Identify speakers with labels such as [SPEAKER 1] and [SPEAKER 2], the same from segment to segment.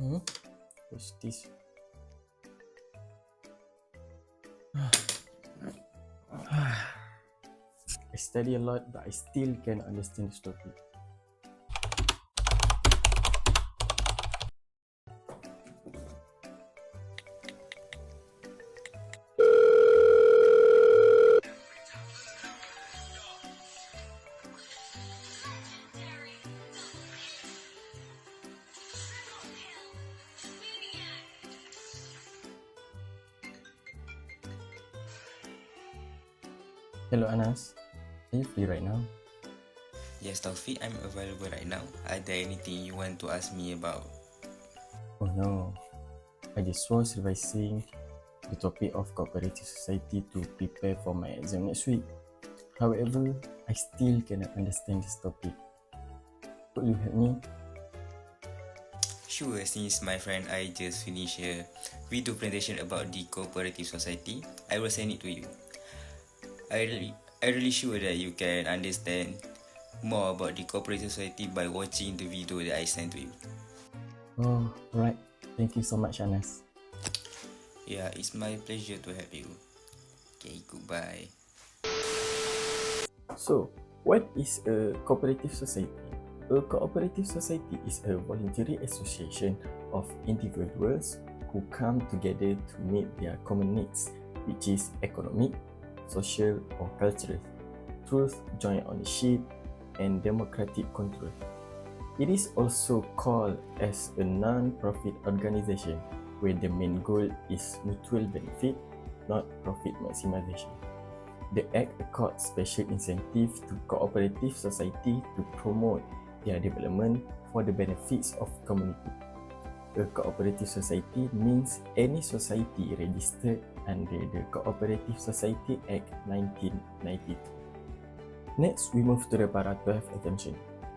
[SPEAKER 1] What's this? I study a lot, but I still can't understand this topic. Hello Anas, are you free right now?
[SPEAKER 2] Yes, Taufik, I'm available right now. Are there anything you want to ask me about?
[SPEAKER 1] Oh no, I just was revising the topic of cooperative society to prepare for my exam next week. However, I still cannot understand this topic. Could you help me?
[SPEAKER 2] Sure, since my friend I just finished a video presentation about the cooperative society, I will send it to you. I really sure that you can understand more about the cooperative society by watching the video that I sent to you.
[SPEAKER 1] Oh, right. Thank you so much, Anas.
[SPEAKER 2] Yeah, it's my pleasure to help you. Okay, goodbye.
[SPEAKER 1] So, what is a cooperative society? A cooperative society is a voluntary association of individuals who come together to meet their common needs, which is economic, social, or cultural, through joint ownership and democratic control. It is also called as a non-profit organization where the main goal is mutual benefit, not profit maximization. The Act accords special incentive to cooperative society to promote their development for the benefits of community. A cooperative society means any society registered under the Cooperative Society Act 1992. Next, we move to the Para 12 exemption.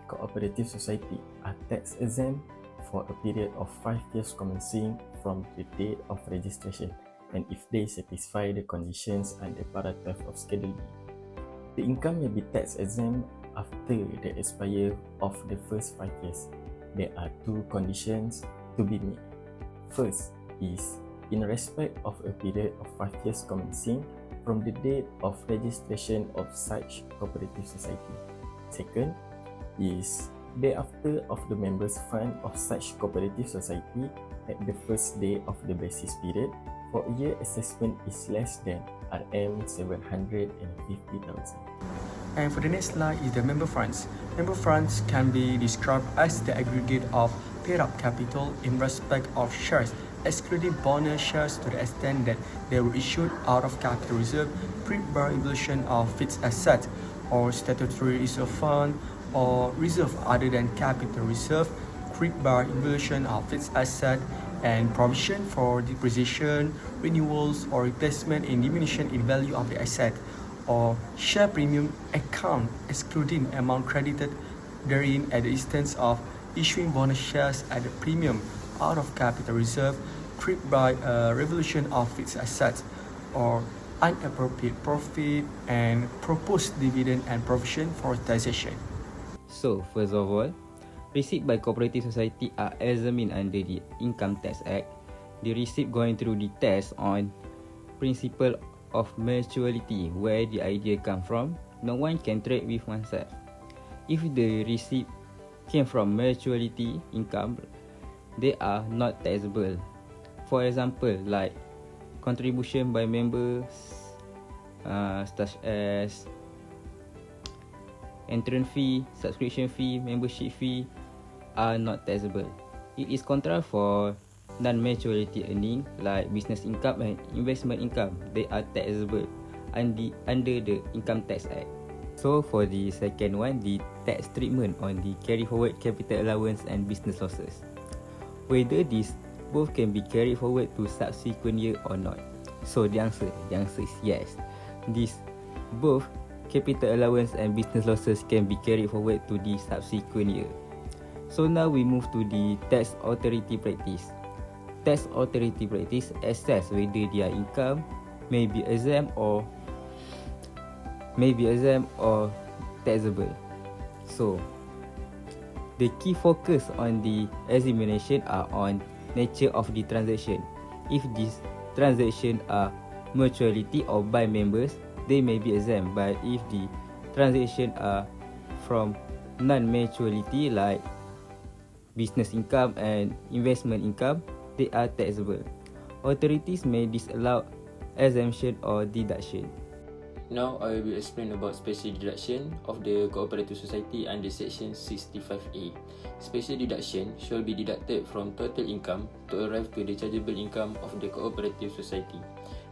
[SPEAKER 1] Cooperative society are tax exempt for a period of 5 years commencing from the date of registration, and if they satisfy the conditions under Para 12 of Schedule B. The income may be tax exempt after the expire of the first 5 years. There are 2 conditions to be met. First is in respect of a period of 5 years commencing from the date of registration of such cooperative society. Second is thereafter of the members' fund of such cooperative society at the first day of the basis period for a year assessment is less than Rm 750,000.
[SPEAKER 3] And for the next slide is the member funds. Member funds can be described as the aggregate of paid-up capital in respect of shares, excluding bonus shares to the extent that they were issued out of capital reserve, pre-bar evolution of fixed asset, or statutory reserve fund, or reserve other than capital reserve, pre-bar evolution of fixed asset, and provision for depreciation, renewals, or replacement in diminution in value of the asset, or share premium account excluding amount credited therein at the instance of issuing bonus shares at a premium out of capital reserve, triggered by a revolution of fixed assets, or unappropriate profit, and proposed dividend and provision for taxation.
[SPEAKER 4] So, first of all, receipts by cooperative society are examined under the Income Tax Act. The receipt going through the test on principle of mutuality, where the idea come from. No one can trade with oneself. If the receipt came from mutuality income, they are not taxable. For example, like contribution by members, such as entrance fee, subscription fee, membership fee, are not taxable. It is contrary for non-mutuality earning like business income and investment income. They are taxable under the Income Tax Act. So for the second one, the tax treatment on the carry forward capital allowance and business losses, whether these both can be carried forward to subsequent year or not. So the answer is yes. These both capital allowance and business losses can be carried forward to the subsequent year. So now we move to the tax authority practice. Tax authority practice assess whether their income may be exempt or taxable. So the key focus on the examination are on nature of the transaction. If these transactions are mutuality or by members, they may be exempt. But if the transactions are from non-mutuality like business income and investment income, they are taxable. Authorities may disallow exemption or deduction.
[SPEAKER 5] Now I will explain about special deduction of the cooperative society under section 65A. Special deduction shall be deducted from total income to arrive to the chargeable income of the cooperative society.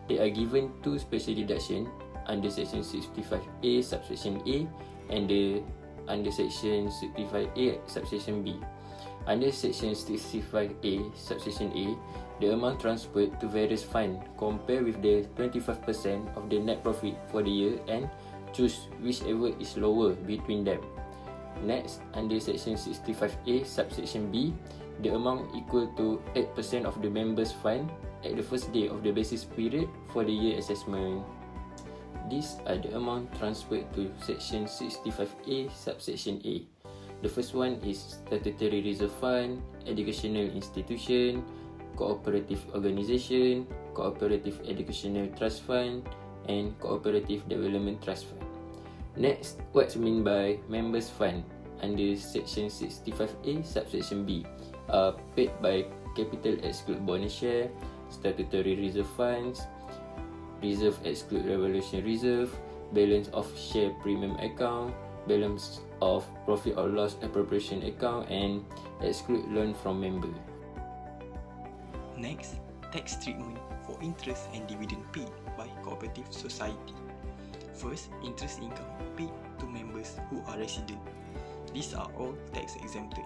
[SPEAKER 5] They are given two special deduction under section 65A subsection A and under section 65A subsection B. Under section 65A subsection A, the amount transferred to various funds compare with the 25% of the net profit for the year and choose whichever is lower between them. Next, under section 65A subsection B, the amount equal to 8% of the members' fund at the first day of the basis period for the year assessment. These are the amount transferred to section 65A subsection A. The first one is statutory reserve fund, educational institution, cooperative organisation, cooperative educational trust fund, and cooperative development trust fund. Next, what's meant by members fund under section 65A subsection B are paid by capital exclude bonus share, statutory reserve funds, reserve exclude revolution reserve, balance of share premium account, balance of profit or loss appropriation account, and exclude loan from member.
[SPEAKER 6] Next, tax treatment for interest and dividend paid by cooperative society. First, interest income paid to members who are resident. These are all tax exempted.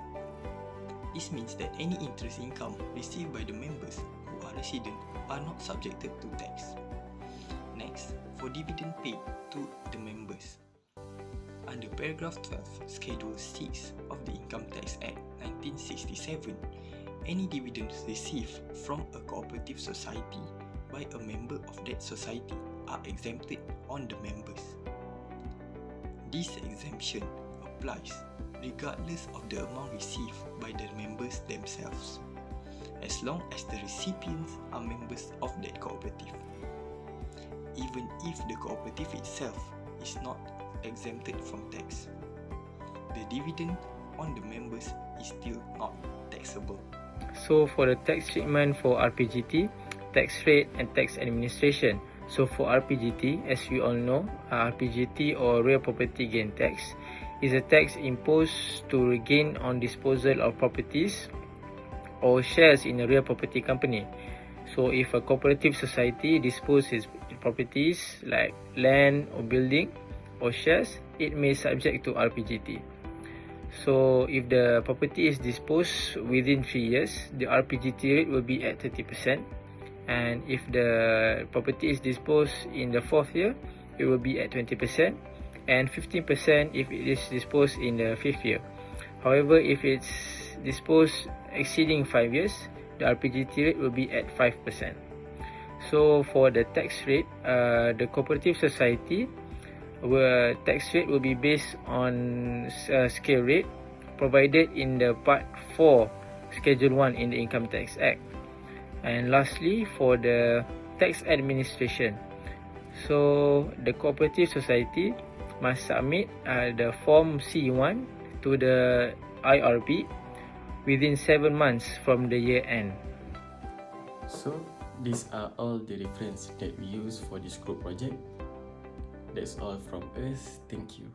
[SPEAKER 6] This means that any interest income received by the members who are resident are not subjected to tax. Next, for dividend paid to the members. Under paragraph 12, schedule 6 of the Income Tax Act 1967, any dividends received from a cooperative society by a member of that society are exempted on the members. This exemption applies regardless of the amount received by the members themselves, as long as the recipients are members of that cooperative, even if the cooperative itself is not exempted from tax. The dividend on the members is still not taxable.
[SPEAKER 7] So for the tax treatment for RPGT, tax rate and tax administration. So for RPGT, as we all know, RPGT or real property gain tax is a tax imposed to gain on disposal of properties or shares in a real property company. So if a cooperative society disposes properties like land or building or shares, it may subject to RPGT. So if the property is disposed within 3 years, the RPGT rate will be at 30%. And if the property is disposed in the 4th year, it will be at 20%, and 15% if it is disposed in the 5th year. However, if it's disposed exceeding 5 years, the RPGT rate will be at 5%. So for the tax rate, the cooperative society tax rate will be based on scale rate provided in the Part 4 Schedule 1 in the Income Tax Act. And lastly, for the tax administration, so the cooperative society must submit the form C1 to the IRB within 7 months from the year end.
[SPEAKER 1] So these are all the reference that we use for this group project. That's all from us. Thank you.